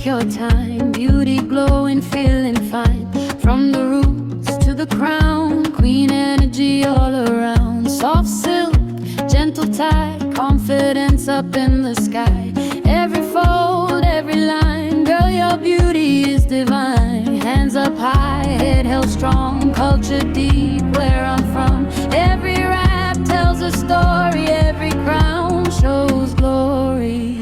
your time. Beauty glowing, feeling fine. From the roots to the crown, queen energy all around. Soft silk, gentle tide, confidence up in the sky. Every fold, every line, girl, your beauty is divine. Hands up high, head held strong, culture deep where I'm from. Every wrap tells a story, every crown shows glory.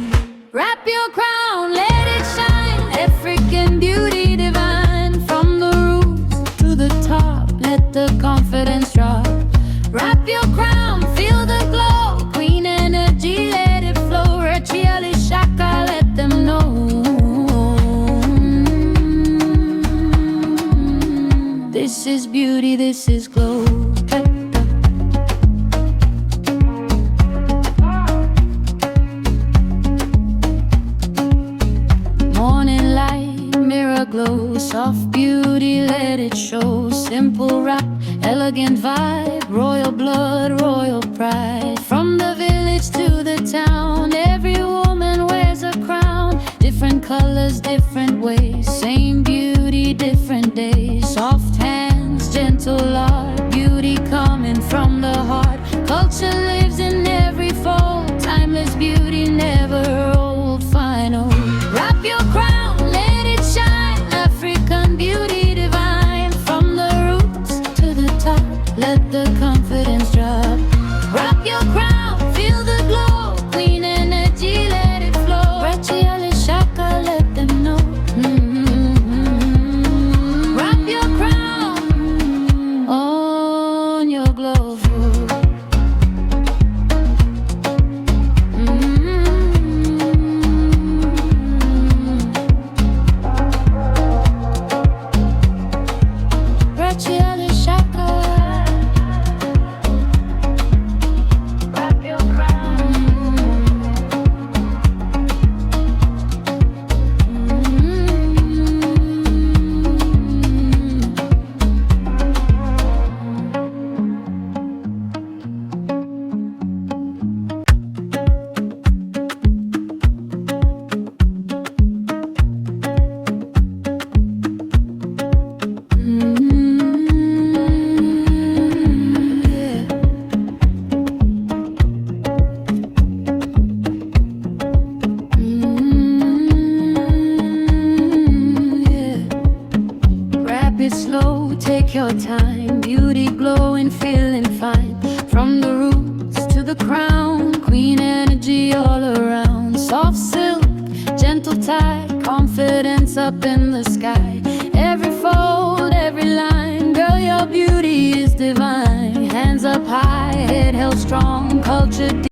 Wrap your crown, let it shine, African beauty divine. From the roots to the top, let the confidence drop. Wrap your crown, feel the glow, queen energy, let it flow. Rachiali Shaka, let them know. This is beauty, this is glow. Morning light, mirror glow, soft beauty, let it show. Simple wrap, elegant vibe, royal blood, royal pride. From the village to the town, every woman wears a crown. Different colors, different ways, same beauty, different days. Soft hands, gentle art, beauty coming from the heart. Culture lives in every fold, timeless beauty, never old. Final, wrap your crown, let it shine, African beauty divine. From the roots to the top, let the confidence drop. Wrap your crown, feel the glow, queen energy, let it flow. Rachiali Shaka, let them know. Wrap your crown on your glow. Rachiali Shaka, wrap your crown. Wrap it slow, take your time. Beauty glowing, feeling fine. From the roots to the crown, queen energy all around. Soft silk, gentle tide, confidence up in the sky. Every fold, every line, girl, your beauty is divine. Hands up high, head held strong, culture deep.